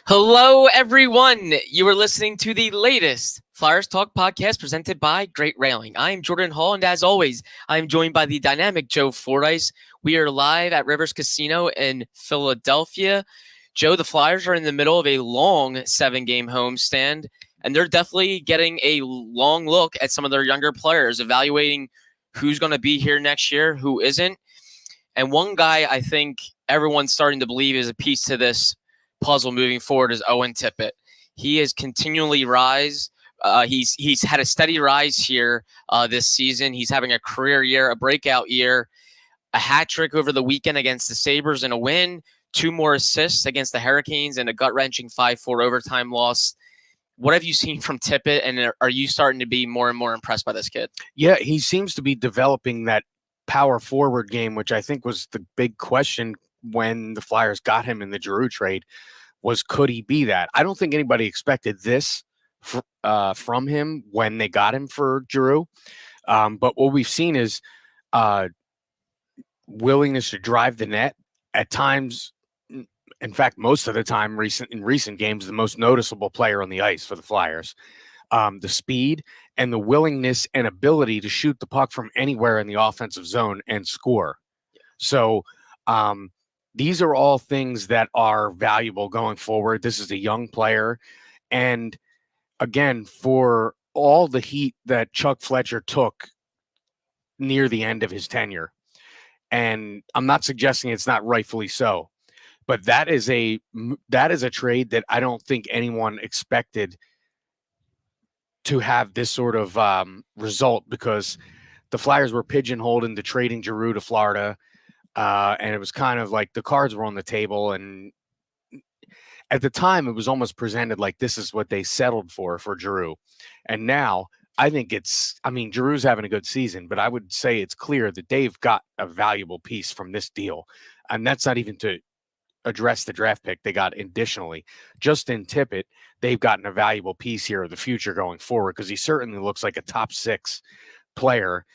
Hello, everyone. You are listening to the latest Flyers Talk podcast presented by Great Railing. I am Jordan Hall, and as always, I am joined by the dynamic Joe Fordyce. We are live at Rivers Casino in Philadelphia. Joe, the Flyers are in the middle of a long 7-game homestand, and they're definitely getting a long look at some of their younger players, evaluating who's going to be here next year, who isn't. And one guy I think everyone's starting to believe is a piece to this puzzle moving forward is Owen Tippett. He has continually rise. He's had a steady rise here this season. He's having a career year, a breakout year, a hat trick over the weekend against the Sabres in a win, 2 more assists against the Hurricanes, and a gut-wrenching 5-4 overtime loss. What have you seen from Tippett, and are you starting to be more and more impressed by this kid? Yeah, he seems to be developing that power forward game, which I think was the big question when the Flyers got him in the Giroux trade, was could he be that? I don't think anybody expected this from him when they got him for Giroux. But what we've seen is willingness to drive the net at times. In fact, most of the time in recent games, the most noticeable player on the ice for the Flyers. The speed and the willingness and ability to shoot the puck from anywhere in the offensive zone and score. So these are all things that are valuable going forward. This is a young player. And again, for all the heat that Chuck Fletcher took near the end of his tenure, and I'm not suggesting it's not rightfully so, but that is a trade that I don't think anyone expected to have this sort of result, because the Flyers were pigeonholed into trading Giroux to Florida, and it was kind of like the cards were on the table. And at the time, it was almost presented like this is what they settled for Giroux. And now I think Giroux's having a good season, but I would say it's clear that they've got a valuable piece from this deal. And that's not even to address the draft pick they got additionally. Just in Tippett, they've gotten a valuable piece here of the future going forward, because he certainly looks like a top 6 player,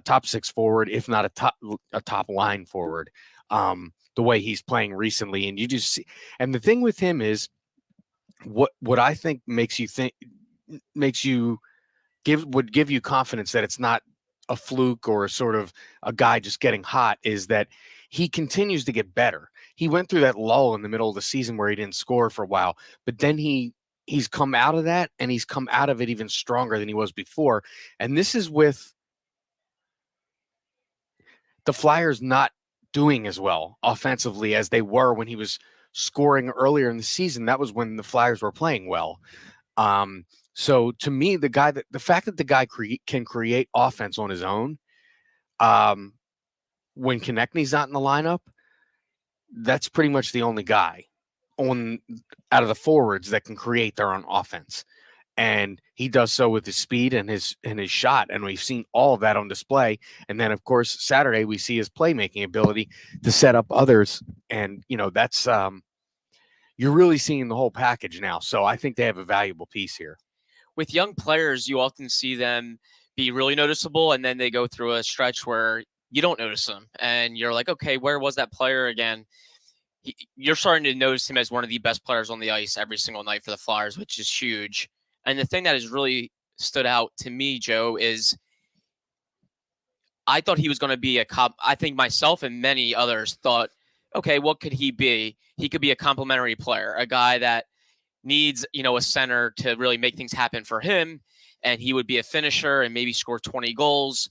top 6 forward, if not a top line forward, the way he's playing recently. And you just see, and the thing with him is what I think would give you confidence that it's not a fluke or sort of a guy just getting hot, is that he continues to get better. He went through that lull in the middle of the season where he didn't score for a while, but then he's come out of that, and he's come out of it even stronger than he was before. And this is with the Flyers not doing as well offensively as they were when he was scoring earlier in the season. That was when the Flyers were playing well. So to me, the fact that the guy can create offense on his own, when Konecny's not in the lineup, that's pretty much the only guy out of the forwards that can create their own offense. And he does so with his speed and his shot, and we've seen all of that on display. And then, of course, Saturday we see his playmaking ability to set up others, and that's you're really seeing the whole package now. So I think they have a valuable piece here. With young players, you often see them be really noticeable, and then they go through a stretch where you don't notice them, and you're like, okay, where was that player again? You're starting to notice him as one of the best players on the ice every single night for the Flyers, which is huge. And the thing that has really stood out to me, Joe, is I thought he was going to be a cop. I think myself and many others thought, okay, what could he be? He could be a complementary player, a guy that needs, a center to really make things happen for him, and he would be a finisher and maybe score 20 goals.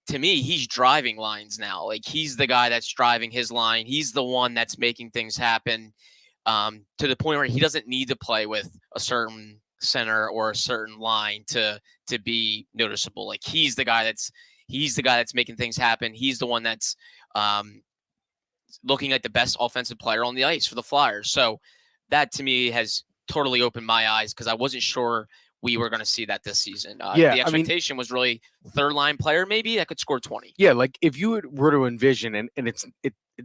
To me, he's driving lines now. Like, he's the guy that's driving his line. He's the one that's making things happen, to the point where he doesn't need to play with a certain center or a certain line to be noticeable. Like, he's the guy that's making things happen. He's the one that's looking like the best offensive player on the ice for the Flyers. So that to me has totally opened my eyes, because I wasn't sure we were going to see that this season. The expectation was really third line player maybe that could score 20. Yeah, like if you were to envision, and it's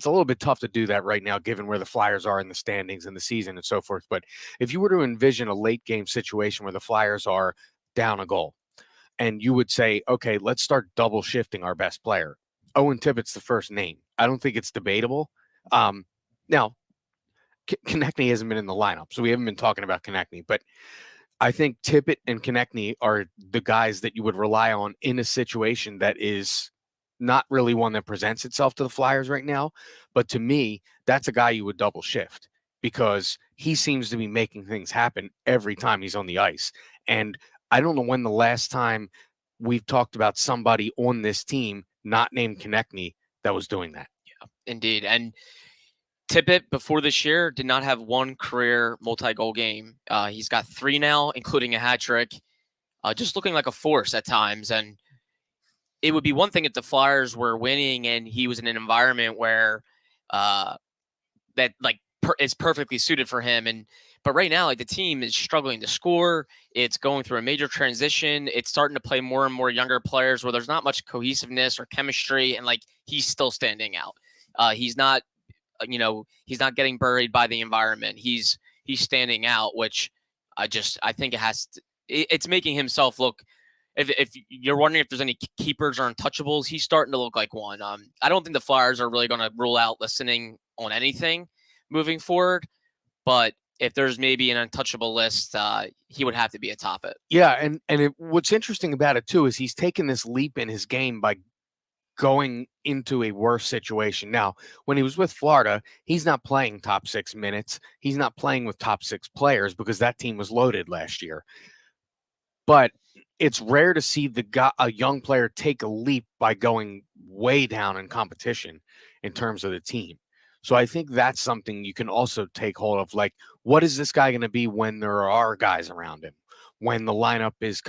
a little bit tough to do that right now given where the Flyers are in the standings in the season and so forth, but if you were to envision a late game situation where the Flyers are down a goal, and you would say, okay, let's start double shifting our best player, Owen Tippett's the first name. I don't think it's debatable. Now, Konecny hasn't been in the lineup, so we haven't been talking about Konecny. But I think Tippett and Konecny are the guys that you would rely on in a situation that is not really one that presents itself to the Flyers right now. But to me, that's a guy you would double shift because he seems to be making things happen every time he's on the ice. And I don't know when the last time we've talked about somebody on this team not named Konecny that was doing that. Yeah, indeed. And Tippett, before this year, did not have one career multi-goal game. He's got 3 now, including a hat trick, just looking like a force at times. And it would be one thing if the Flyers were winning and he was in an environment where that is perfectly suited for him. But right now, like, the team is struggling to score. It's going through a major transition. It's starting to play more and more younger players where there's not much cohesiveness or chemistry, and like he's still standing out. He's not, he's not getting buried by the environment. He's standing out, which I think it's making himself look. If you're wondering if there's any keepers or untouchables, he's starting to look like one. I don't think the Flyers are really going to rule out listening on anything moving forward, but if there's maybe an untouchable list, he would have to be atop it. Yeah, and what's interesting about it too is he's taken this leap in his game by going into a worse situation. Now, when he was with Florida, he's not playing top 6 minutes. He's not playing with top 6 players because that team was loaded last year. But it's rare to see a young player take a leap by going way down in competition in terms of the team. So I think that's something you can also take hold of. Like, what is this guy going to be when there are guys around him? When the lineup is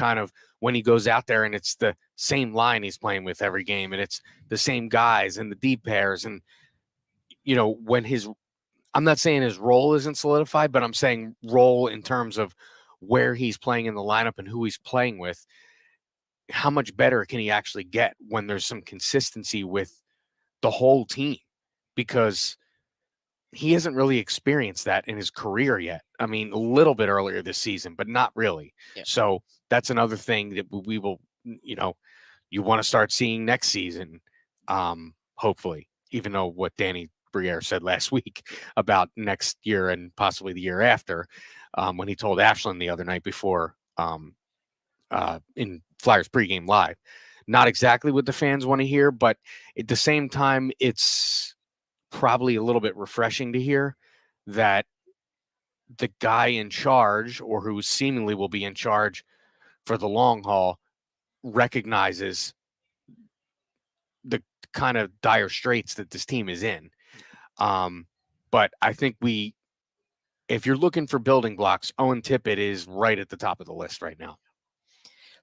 when he goes out there and it's the same line he's playing with every game and it's the same guys and the deep pairs. And, when I'm not saying his role isn't solidified, but I'm saying role in terms of where he's playing in the lineup and who he's playing with. How much better can he actually get when there's some consistency with the whole team? Because he hasn't really experienced that in his career yet. I mean, a little bit earlier this season, but not really. Yeah. So that's another thing that we will, you want to start seeing next season, hopefully, even though what Danny Briere said last week about next year and possibly the year after, when he told Ashland the other night before in Flyers pregame live. Not exactly what the fans want to hear, but at the same time, it's probably a little bit refreshing to hear that the guy in charge, or who seemingly will be in charge for the long haul, recognizes the kind of dire straits that this team is in. But I think if you're looking for building blocks, Owen Tippett is right at the top of the list right now.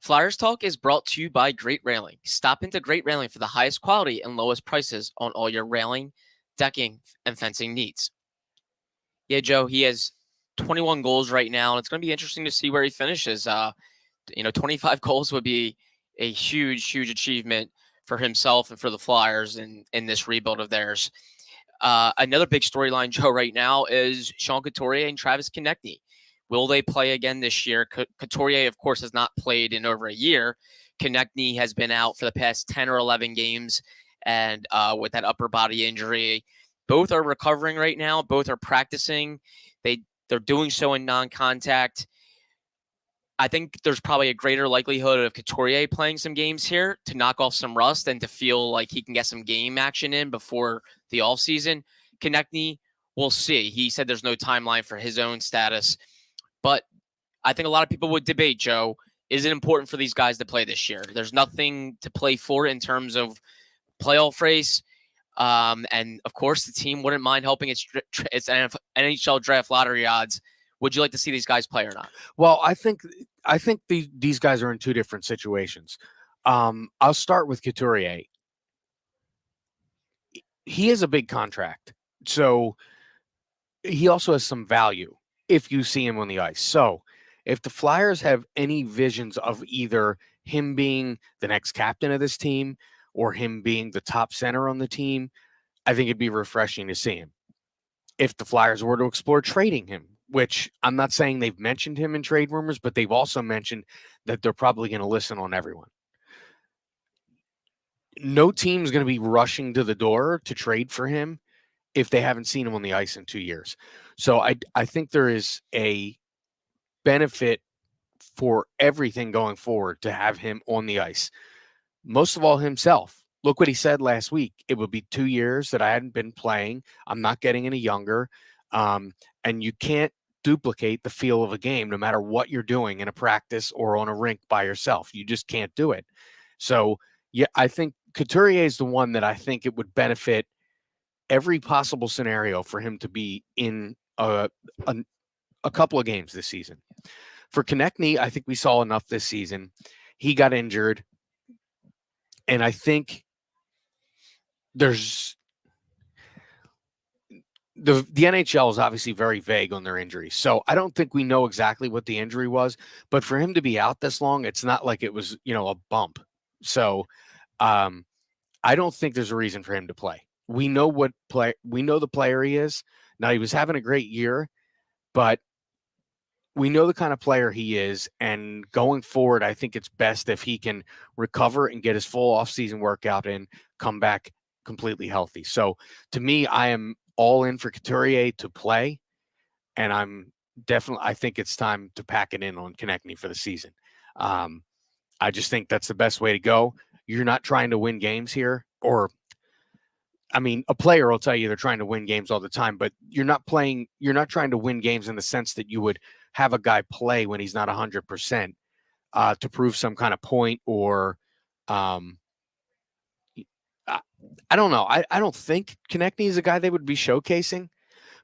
Flyers Talk is brought to you by Great Railing. Stop into Great Railing for the highest quality and lowest prices on all your railing, decking, and fencing needs. Yeah, Joe, he has 21 goals right now, and it's going to be interesting to see where he finishes. 25 goals would be a huge, huge achievement for himself and for the Flyers in this rebuild of theirs. Another big storyline, Joe, right now is Sean Couturier and Travis Konecny. Will they play again this year? Couturier, of course, has not played in over a year. Konecny has been out for the past 10 or 11 games, and with that upper body injury. Both are recovering right now. Both are practicing. They're doing so in non-contact. I think there's probably a greater likelihood of Couturier playing some games here to knock off some rust and to feel like he can get some game action in before the offseason. Konecny, we'll see. He said there's no timeline for his own status. But I think a lot of people would debate, Joe, is it important for these guys to play this year? There's nothing to play for in terms of playoff race. And, of course, the team wouldn't mind helping its NHL draft lottery odds. Would you like to see these guys play or not? Well, I think these guys are in two different situations. I'll start with Couturier. He has a big contract, so he also has some value if you see him on the ice. So if the Flyers have any visions of either him being the next captain of this team or him being the top center on the team, I think it'd be refreshing to see him. If the Flyers were to explore trading him, which I'm not saying they've mentioned him in trade rumors, but they've also mentioned that they're probably going to listen on everyone. No team's going to be rushing to the door to trade for him if they haven't seen him on the ice in 2 years. So I think there is a benefit for everything going forward to have him on the ice. Most of all himself. Look what he said last week. It would be 2 years that I hadn't been playing. I'm not getting any younger. And you can't duplicate the feel of a game no matter what you're doing in a practice or on a rink by yourself. You just can't do it. So, yeah, I think Couturier is the one that I think it would benefit every possible scenario for him to be in a couple of games this season. For Konecny, I think we saw enough this season. He got injured. And I think there's the NHL is obviously very vague on their injuries. So I don't think we know exactly what the injury was, but for him to be out this long, it's not like it was, a bump. So I don't think there's a reason for him to play. We know the player he is. Now, he was having a great year, but we know the kind of player he is, and going forward, I think it's best if he can recover and get his full offseason workout in, come back completely healthy. So to me, I am all in for Couturier to play, and I think it's time to pack it in on Konecny for the season. I just think that's the best way to go. You're not trying to win games here, a player will tell you they're trying to win games all the time, but you're not trying to win games in the sense that you would have a guy play when he's not 100% to prove some kind of point or I don't know. I don't think Konecny is a guy they would be showcasing,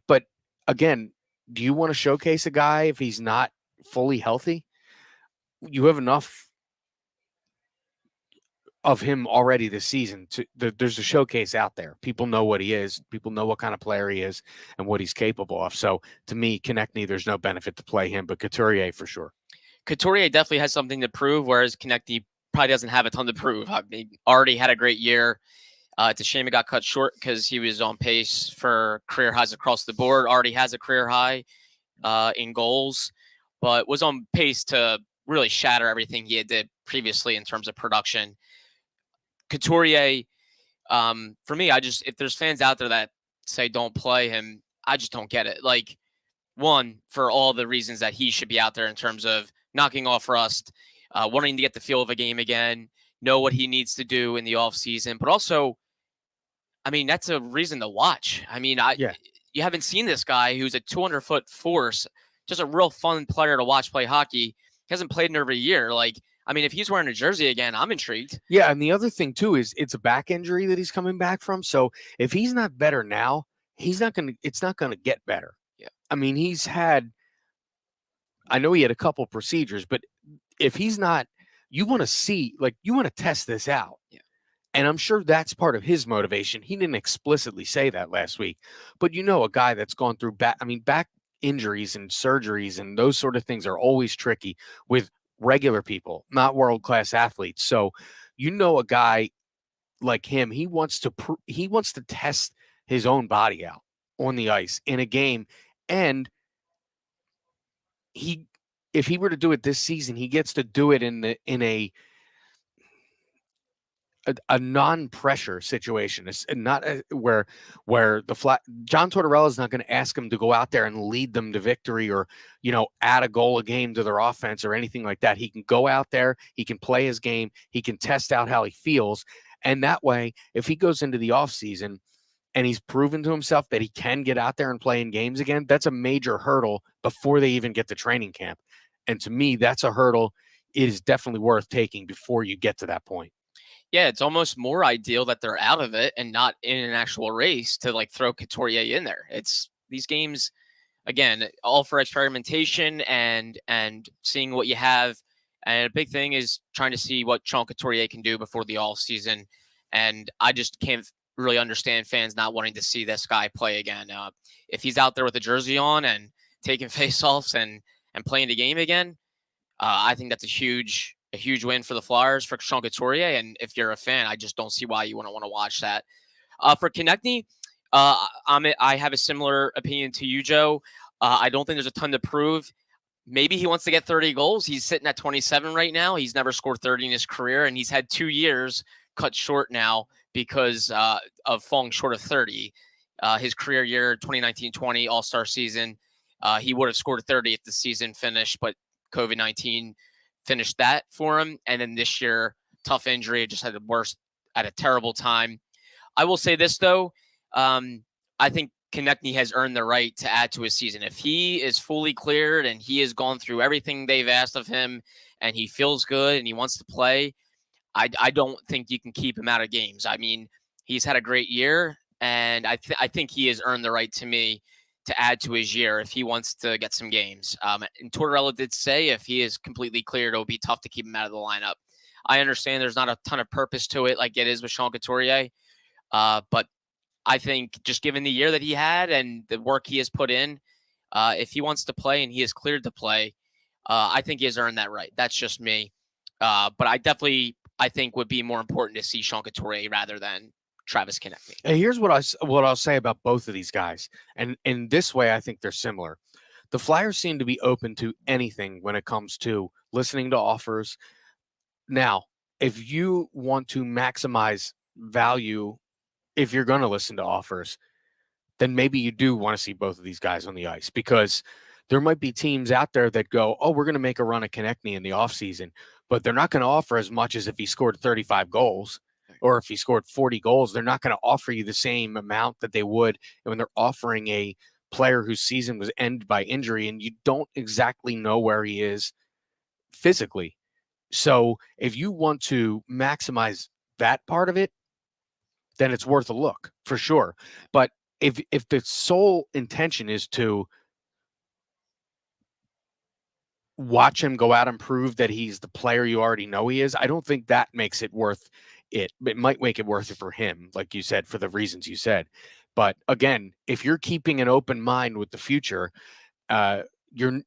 but again, do you want to showcase a guy if he's not fully healthy? You have enough of him already this season. There's a showcase out there. People know what he is. People know what kind of player he is and what he's capable of. So to me, Konecny, there's no benefit to play him, but Couturier for sure. Couturier definitely has something to prove, whereas Konecny probably doesn't have a ton to prove. Already had a great year. It's a shame it got cut short because he was on pace for career highs across the board. Already has a career high in goals, but was on pace to really shatter everything he had did previously in terms of production. Couturier, for me, if there's fans out there that say don't play him, I just don't get it. Like, one, for all the reasons that he should be out there in terms of knocking off rust, wanting to get the feel of a game again, know what he needs to do in the offseason, but also, that's a reason to watch. You haven't seen this guy who's a 200-foot force, just a real fun player to watch play hockey. He hasn't played in over a year. If he's wearing a jersey again, I'm intrigued. Yeah, and the other thing too is it's a back injury that he's coming back from. So if he's not better now, it's not gonna get better. Yeah. I know he had a couple procedures, but if he's not, you want to test this out. Yeah. And I'm sure that's part of his motivation. He didn't explicitly say that last week, but a guy that's gone through back injuries and surgeries and those sort of things are always tricky with regular people, not world-class athletes. So, a guy like him, he wants to test his own body out on the ice in a game. And if he were to do it this season, he gets to do it in a non-pressure situation. It's not where John Tortorella is not going to ask him to go out there and lead them to victory or, add a goal a game to their offense or anything like that. He can go out there, he can play his game, he can test out how he feels. And that way, if he goes into the offseason and he's proven to himself that he can get out there and play in games again, that's a major hurdle before they even get to training camp. And to me, that's a hurdle it is definitely worth taking before you get to that point. Yeah, it's almost more ideal that they're out of it and not in an actual race to throw Couturier in there. It's these games, again, all for experimentation and seeing what you have. And a big thing is trying to see what Sean Couturier can do before the all season. And I just can't really understand fans not wanting to see this guy play again. If he's out there with a jersey on and taking faceoffs and playing the game again, I think that's a huge win for the Flyers, for Sean Couturier. And if you're a fan, I just don't see why you wouldn't want to watch that. For Konecny, I have a similar opinion to you, Joe. I don't think there's a ton to prove. Maybe he wants to get 30 goals. He's sitting at 27 right now. He's never scored 30 in his career, and he's had 2 years cut short now because of falling short of 30. his career year, 2019-20 All-Star season. He would have scored 30 if the season finished, but COVID-19 finished that for him. And then this year, tough injury, just had the worst at a terrible time. I will say this, though. I think Konecny has earned the right to add to his season. If he is fully cleared and he has gone through everything they've asked of him and he feels good and he wants to play, I don't think you can keep him out of games. I mean, he's had a great year, and I think he has earned the right to me to add to his year if he wants to get some games. And Tortorella did say if he is completely cleared, it'll be tough to keep him out of the lineup. I understand there's not a ton of purpose to it like it is with Sean Couturier, but I think just given the year that he had and the work he has put in, if he wants to play and he is cleared to play, I think he has earned that right. That's just me. But I think would be more important to see Sean Couturier rather than Travis Konecny. And here's what I'll say about both of these guys. And in this way, I think they're similar. The Flyers seem to be open to anything when it comes to listening to offers. Now, if you want to maximize value, if you're going to listen to offers, then maybe you do want to see both of these guys on the ice, because there might be teams out there that go, oh, we're going to make a run at Konecny in the offseason, but they're not going to offer as much as if he scored 35 goals or if he scored 40 goals. They're not going to offer you the same amount that they would when they're offering a player whose season was ended by injury and you don't exactly know where he is physically. So if you want to maximize that part of it, then it's worth a look for sure. But if the sole intention is to watch him go out and prove that he's the player you already know he is, I don't think that makes it worth it. It might make it worth it for him, like you said, for the reasons you said. But again, if you're keeping an open mind with the future, and you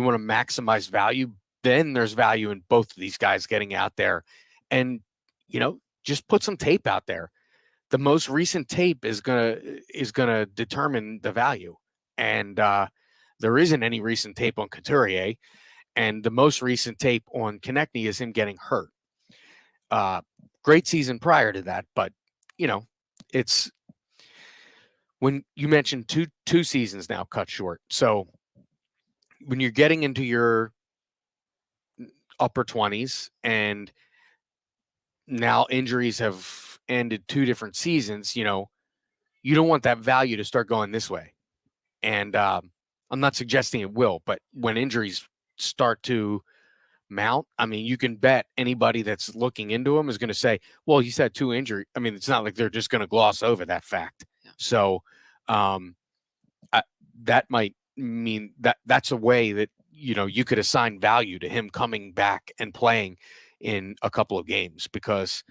want to maximize value, then there's value in both of these guys getting out there and, just put some tape out there. The most recent tape is gonna determine the value. And there isn't any recent tape on Couturier. And the most recent tape on Konecny is him getting hurt. Great season prior to that, but it's when you mentioned two seasons now cut short. So when you're getting into your upper 20s and now injuries have ended 2 different seasons, you don't want that value to start going this way. And I'm not suggesting it will, but when injuries start to mount, I mean, you can bet anybody that's looking into him is going to say, well, he's had 2 injuries. I mean, it's not like they're just going to gloss over that fact. Yeah. So that might mean that's a way that, you could assign value to him coming back and playing in a couple of games, because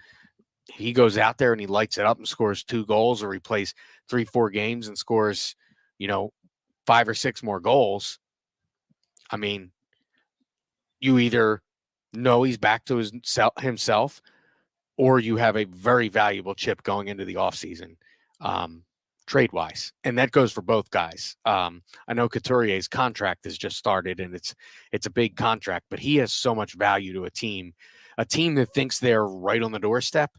he goes out there and he lights it up and scores 2 goals, or he plays 3-4 games and scores, 5 or 6 more goals. I mean, you either know he's back to himself, or you have a very valuable chip going into the offseason, trade-wise. And that goes for both guys. I know Couturier's contract has just started, and it's a big contract, but he has so much value to a team. A team that thinks they're right on the doorstep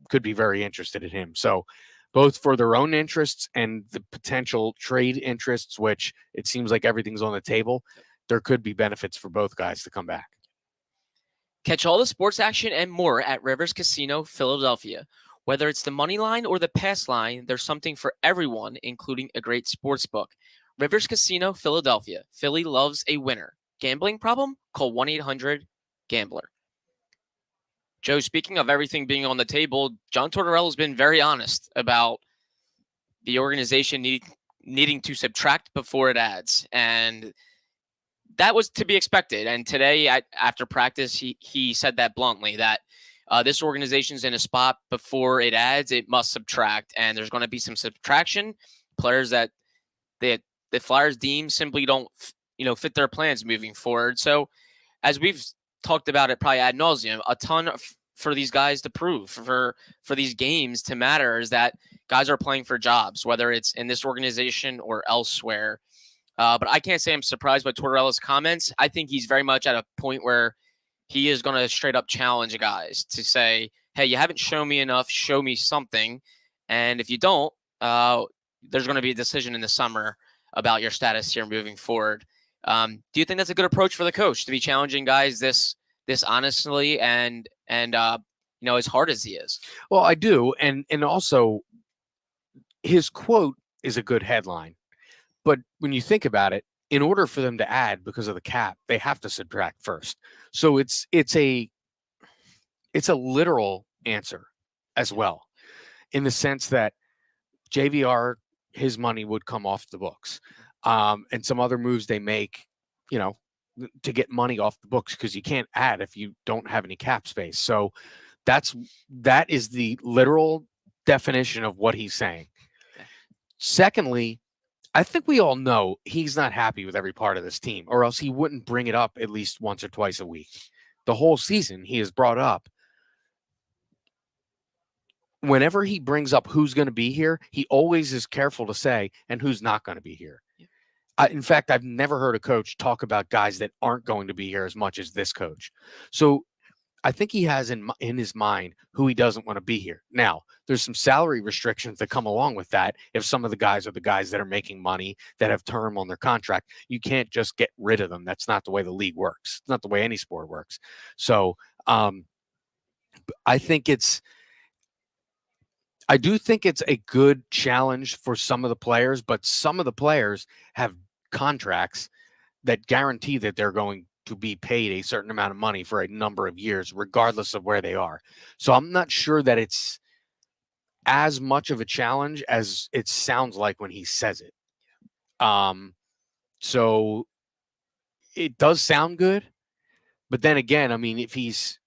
could be very interested in him. So both for their own interests and the potential trade interests, which it seems like everything's on the table, there could be benefits for both guys to come back. Catch all the sports action and more at Rivers Casino Philadelphia. Whether it's the money line or the pass line, there's something for everyone, including a great sports book. Rivers Casino Philadelphia. Philly loves a winner. Gambling problem? Call 1-800-GAMBLER. Joe, speaking of everything being on the table, John Tortorella has been very honest about the organization needing to subtract before it adds. And that was to be expected. And today, after practice, he said that bluntly, that this organization's in a spot before it adds, it must subtract. And there's going to be some subtraction. Players that the Flyers deem simply don't fit their plans moving forward. So as we've talked about it probably ad nauseum, a ton for these guys to prove, for these games to matter, is that guys are playing for jobs, whether it's in this organization or elsewhere. But I can't say I'm surprised by Tortorella's comments. I think he's very much at a point where he is going to straight up challenge guys to say, hey, you haven't shown me enough, show me something. And if you don't, there's going to be a decision in the summer about your status here moving forward. Do you think that's a good approach for the coach to be challenging guys this honestly and as hard as he is? Well, I do, and also his quote is a good headline, but when you think about it, in order for them to add because of the cap, they have to subtract first. So it's a literal answer as well, in the sense that JVR, his money would come off the books, and some other moves they make, to get money off the books, because you can't add if you don't have any cap space. So that is the literal definition of what he's saying. Okay. Secondly, I think we all know he's not happy with every part of this team, or else he wouldn't bring it up at least once or twice a week. The whole season he has brought up. Whenever he brings up who's going to be here, he always is careful to say, and who's not going to be here. Yeah. In fact, I've never heard a coach talk about guys that aren't going to be here as much as this coach. So I think he has in his mind who he doesn't want to be here. Now, there's some salary restrictions that come along with that. If some of the guys are the guys that are making money, that have term on their contract, you can't just get rid of them. That's not the way the league works. It's not the way any sport works. So I do think it's a good challenge for some of the players, but some of the players have contracts that guarantee that they're going to be paid a certain amount of money for a number of years, regardless of where they are. So I'm not sure that it's as much of a challenge as it sounds like when he says it. So it does sound good, but then again, I mean, if he's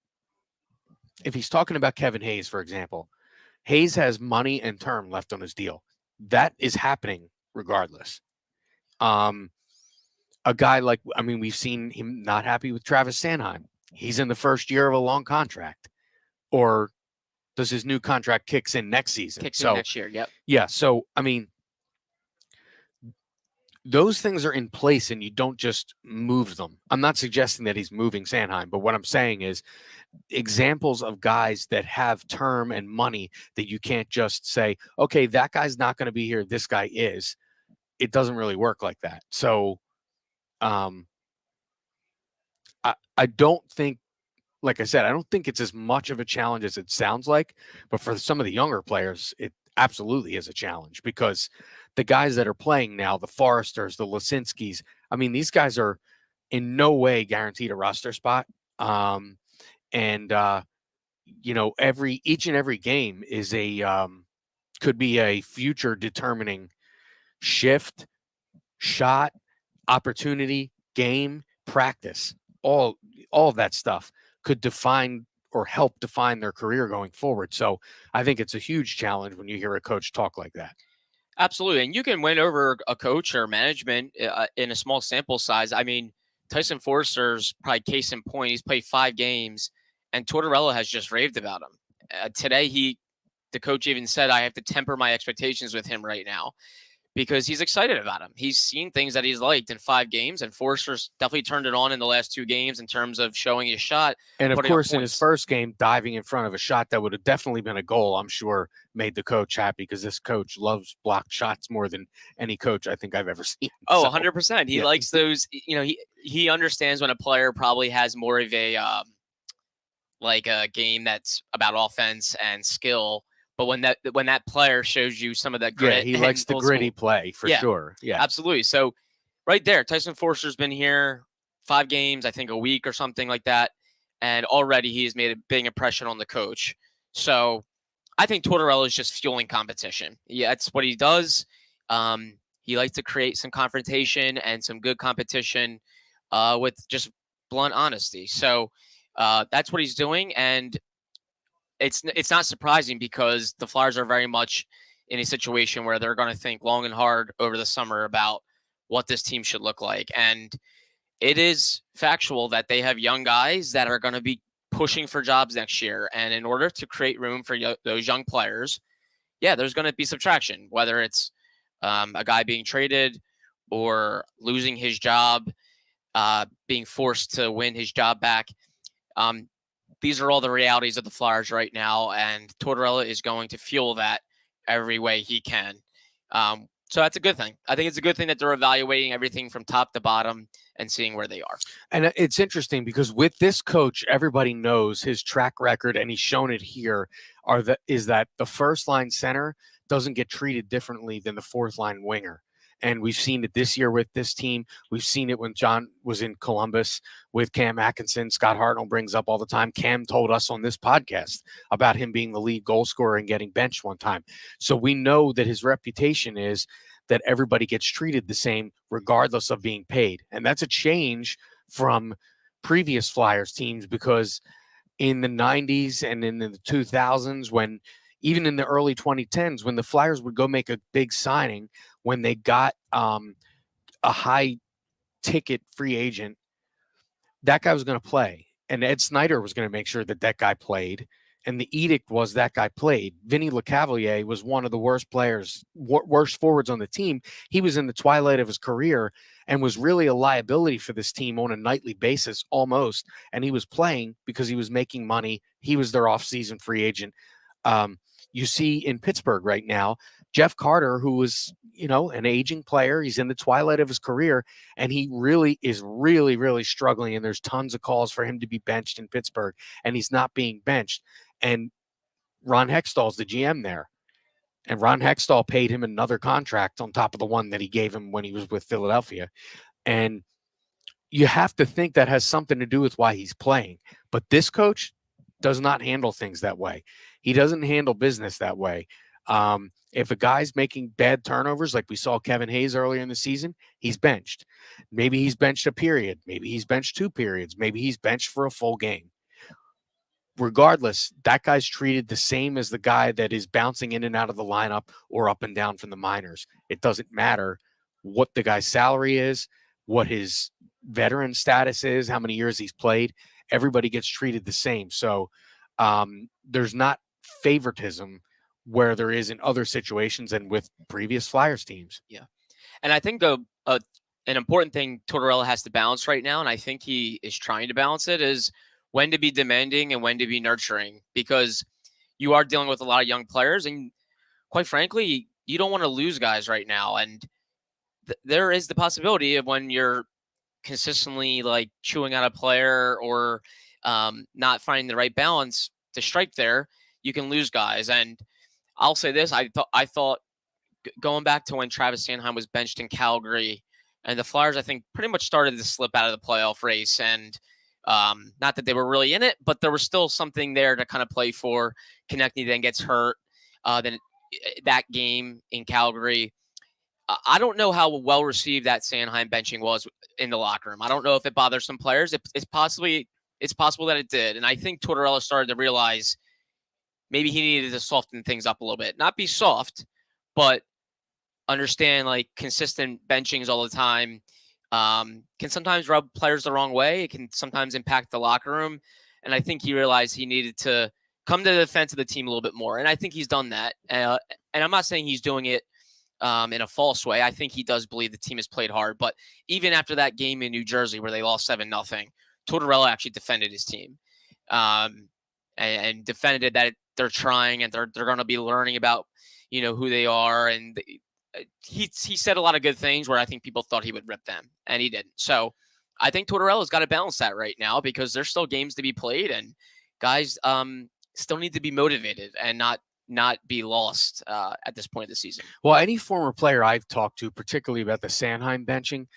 talking about Kevin Hayes, for example, Hayes has money and term left on his deal. That is happening regardless. A guy like, we've seen him not happy with Travis Sanheim. He's in the first year of a long contract. Or does his new contract kicks in next season? Kicks in next year, yep. Yeah, so, those things are in place and you don't just move them. I'm not suggesting that he's moving Sanheim, but what I'm saying is examples of guys that have term and money that you can't just say, okay, that guy's not going to be here, this guy is. It doesn't really work like that. So I don't think, like I said, I don't think it's as much of a challenge as it sounds like, but for some of the younger players, it absolutely is a challenge, because the guys that are playing now, the Forresters, the Lisinskis, these guys are in no way guaranteed a roster spot. Each and every game is could be a future determining shift, shot, opportunity, game, practice. All of that stuff could define or help define their career going forward. So I think it's a huge challenge when you hear a coach talk like that. Absolutely. And you can win over a coach or management in a small sample size. Tyson Forster's probably case in point. He's played 5 games, and Tortorella has just raved about him. Today, the coach even said, I have to temper my expectations with him right now, because he's excited about him. He's seen things that he's liked in 5 games, and Forster's definitely turned it on in the last 2 games in terms of showing his shot. And of course, in his first game, diving in front of a shot that would have definitely been a goal, I'm sure made the coach happy, because this coach loves blocked shots more than any coach I think I've ever seen. Oh, so, 100%. He likes those. He understands when a player probably has more of a game that's about offense and skill. But when that player shows you some of that grit, he likes the gritty play for sure. Yeah, absolutely. So right there, Tyson Forster's been here 5 games, I think a week or something like that, and already he's made a big impression on the coach. So I think Tortorella is just fueling competition. Yeah, that's what he does. He likes to create some confrontation and some good competition with just blunt honesty. So that's what he's doing, and it's not surprising, because the Flyers are very much in a situation where they're going to think long and hard over the summer about what this team should look like. And it is factual that they have young guys that are going to be pushing for jobs next year. And in order to create room for those young players, there's going to be subtraction, whether it's a guy being traded or losing his job, being forced to win his job back. These are all the realities of the Flyers right now, and Tortorella is going to fuel that every way he can. So that's a good thing. I think it's a good thing that they're evaluating everything from top to bottom and seeing where they are. And it's interesting because with this coach, everybody knows his track record, and he's shown it here, is that the first line center doesn't get treated differently than the fourth line winger. And we've seen it this year with this team. We've seen it when John was in Columbus with Cam Atkinson. Scott Hartnell brings up all the time. Cam told us on this podcast about him being the lead goal scorer and getting benched one time. So we know that his reputation is that everybody gets treated the same regardless of being paid. And that's a change from previous Flyers teams, because in the 90s and in the 2000s, when even in the early 2010s, when the Flyers would go make a big signing, when they got a high ticket free agent, that guy was going to play. And Ed Snyder was going to make sure that that guy played. And the edict was that guy played. Vinny LeCavalier was one of the worst players, worst forwards on the team. He was in the twilight of his career and was really a liability for this team on a nightly basis almost. And he was playing because he was making money. He was their off-season free agent. You see in Pittsburgh right now, Jeff Carter, who was, an aging player. He's in the twilight of his career, and he really is really struggling. And there's tons of calls for him to be benched in Pittsburgh, and he's not being benched. And Ron Hextall's the GM there. And Ron Hextall paid him another contract on top of the one that he gave him when he was with Philadelphia. And you have to think that has something to do with why he's playing. But this coach does not handle things that way. He doesn't handle business that way. If a guy's making bad turnovers, like we saw Kevin Hayes earlier in the season, he's benched. Maybe he's benched a period. Maybe he's benched 2 periods. Maybe he's benched for a full game. Regardless, that guy's treated the same as the guy that is bouncing in and out of the lineup or up and down from the minors. It doesn't matter what the guy's salary is, what his veteran status is, how many years he's played. Everybody gets treated the same. So there's not favoritism where there is in other situations and with previous Flyers teams. Yeah. And I think an important thing Tortorella has to balance right now, and I think he is trying to balance it, is when to be demanding and when to be nurturing, because you are dealing with a lot of young players, and quite frankly, you don't want to lose guys right now. And there is the possibility of when you're consistently like chewing out a player or not finding the right balance to strike there, you can lose guys. And I'll say this, I thought going back to when Travis Sanheim was benched in Calgary, and the Flyers, I think, pretty much started to slip out of the playoff race. And not that they were really in it, but there was still something there to kind of play for. Konecny then gets hurt. Then that game in Calgary, I don't know how well received that Sanheim benching was in the locker room. I don't know if it bothered some players. It's possible that it did. And I think Tortorella started to realize maybe he needed to soften things up a little bit. Not be soft, but understand like consistent benchings all the time can sometimes rub players the wrong way. It can sometimes impact the locker room. And I think he realized he needed to come to the defense of the team a little bit more. And I think he's done that. And I'm not saying he's doing it in a false way. I think he does believe the team has played hard. But even after that game in New Jersey where they lost 7-0, Tortorella actually defended his team and defended that they're trying and they're going to be learning about, who they are. And he said a lot of good things where I think people thought he would rip them, and he didn't. So I think Tortorella's got to balance that right now because there's still games to be played, and guys still need to be motivated and not be lost at this point of the season. Well, any former player I've talked to, particularly about the Sanheim benching,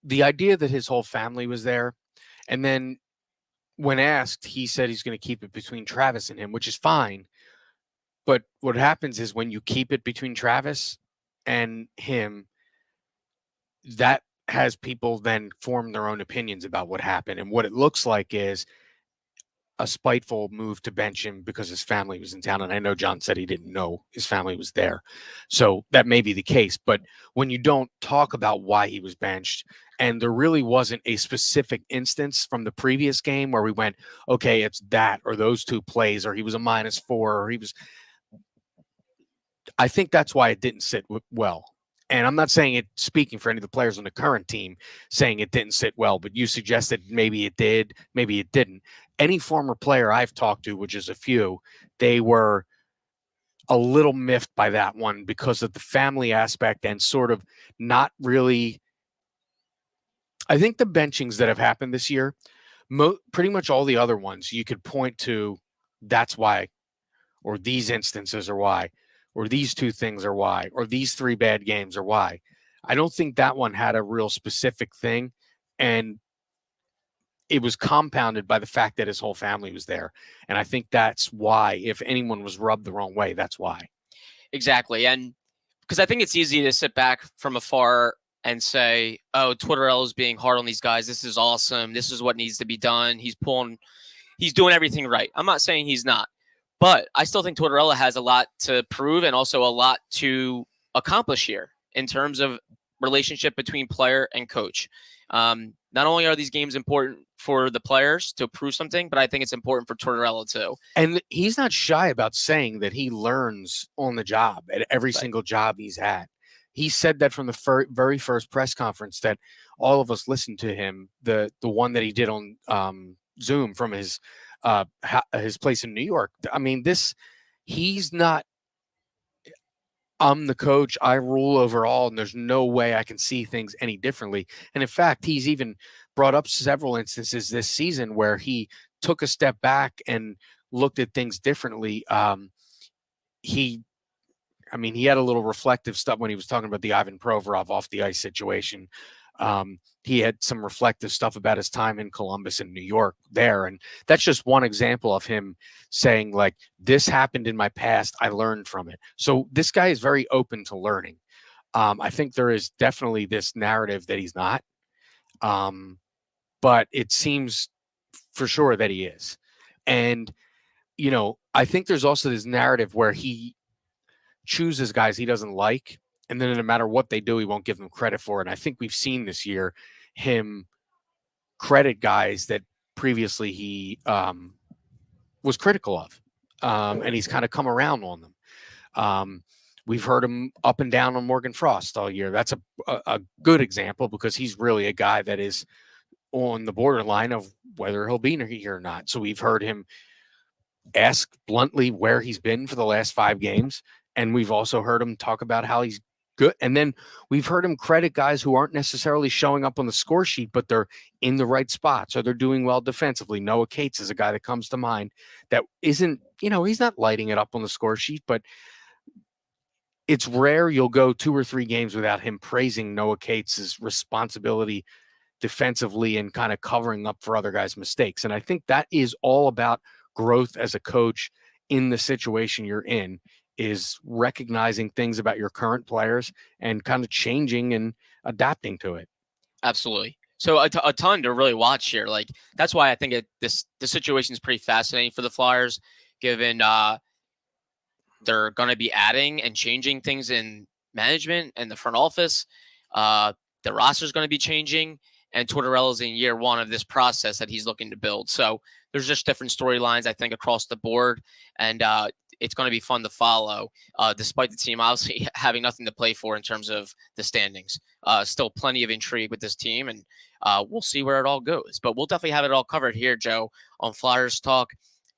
the idea that his whole family was there, and then when asked, he said he's going to keep it between Travis and him, which is fine. But what happens is when you keep it between Travis and him, that has people then form their own opinions about what happened. And what it looks like is a spiteful move to bench him because his family was in town. And I know John said he didn't know his family was there. So that may be the case. But when you don't talk about why he was benched, and there really wasn't a specific instance from the previous game where we went, okay, it's that or those 2 plays, or he was a -4, or he was... I think that's why it didn't sit well. And I'm not saying it, speaking for any of the players on the current team, saying it didn't sit well, but you suggested maybe it did, maybe it didn't. Any former player I've talked to, which is a few, they were a little miffed by that one because of the family aspect and sort of not really. I think the benchings that have happened this year, pretty much all the other ones, you could point to that's why, or these instances are why, or these two things are why, or these three bad games are why. I don't think that one had a real specific thing. And it was compounded by the fact that his whole family was there. And I think that's why, if anyone was rubbed the wrong way, that's why. Exactly. And because I think it's easy to sit back from afar and say, oh, Tortorella is being hard on these guys. This is awesome. This is what needs to be done. He's doing everything right. I'm not saying he's not, but I still think Tortorella has a lot to prove and also a lot to accomplish here in terms of relationship between player and coach. Not only are these games important for the players to prove something, but I think it's important for Tortorella too. And he's not shy about saying that he learns on the job at every single job he's had. He said that from the very first press conference that all of us listened to him, the one that he did on Zoom from his place in New York. I mean, he's not, I'm the coach, I rule over all, and there's no way I can see things any differently. And in fact, he's even brought up several instances this season where he took a step back and looked at things differently. He had a little reflective stuff when he was talking about the Ivan Provorov off the ice situation. He had some reflective stuff about his time in Columbus and New York there. And that's just one example of him saying, like, this happened in my past. I learned from it. So this guy is very open to learning. I think there is definitely this narrative that he's not. But it seems for sure that he is. And, I think there's also this narrative where he chooses guys he doesn't like, and then no matter what they do, he won't give them credit for it. And I think we've seen this year him credit guys that previously he was critical of, and he's kind of come around on them. We've heard him up and down on Morgan Frost all year. That's a good example because he's really a guy that is on the borderline of whether he'll be here or not. So we've heard him ask bluntly where he's been for the last 5 games. And we've also heard him talk about how he's good. And then we've heard him credit guys who aren't necessarily showing up on the score sheet, but they're in the right spots or they're doing well defensively. Noah Cates is a guy that comes to mind that isn't, he's not lighting it up on the score sheet, but it's rare you'll go 2 or 3 games without him praising Noah Cates' responsibility defensively and kind of covering up for other guys' mistakes. And I think that is all about growth as a coach in the situation you're in, is recognizing things about your current players and kind of changing and adapting to it. Absolutely. So a ton to really watch here. Like, that's why I think the situation is pretty fascinating for the Flyers, given they're going to be adding and changing things in management and the front office. The roster is going to be changing, and Tortorella's in year 1 of this process that he's looking to build. So there's just different storylines, I think, across the board. And it's going to be fun to follow, despite the team obviously having nothing to play for in terms of the standings. Still plenty of intrigue with this team, and we'll see where it all goes. But we'll definitely have it all covered here, Joe, on Flyers Talk.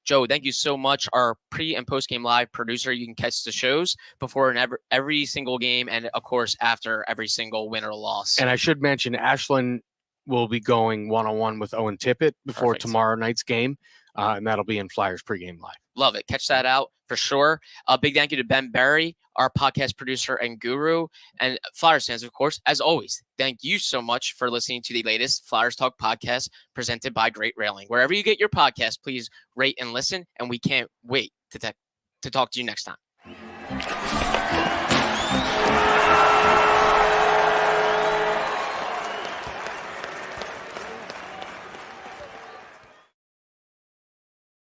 Joe, thank you so much. Our pre- and post-game live producer. You can catch the shows before and every single game, and, of course, after every single win or loss. And I should mention, Ashlyn will be going one-on-one with Owen Tippett before tomorrow night's game, and that'll be in Flyers pregame live. Love it. Catch that out for sure. A big thank you to Ben Berry, our podcast producer and guru, and Flyers fans, of course. As always, thank you so much for listening to the latest Flyers Talk podcast presented by Great Railing. Wherever you get your podcast, please rate and listen, and we can't wait to talk to you next time.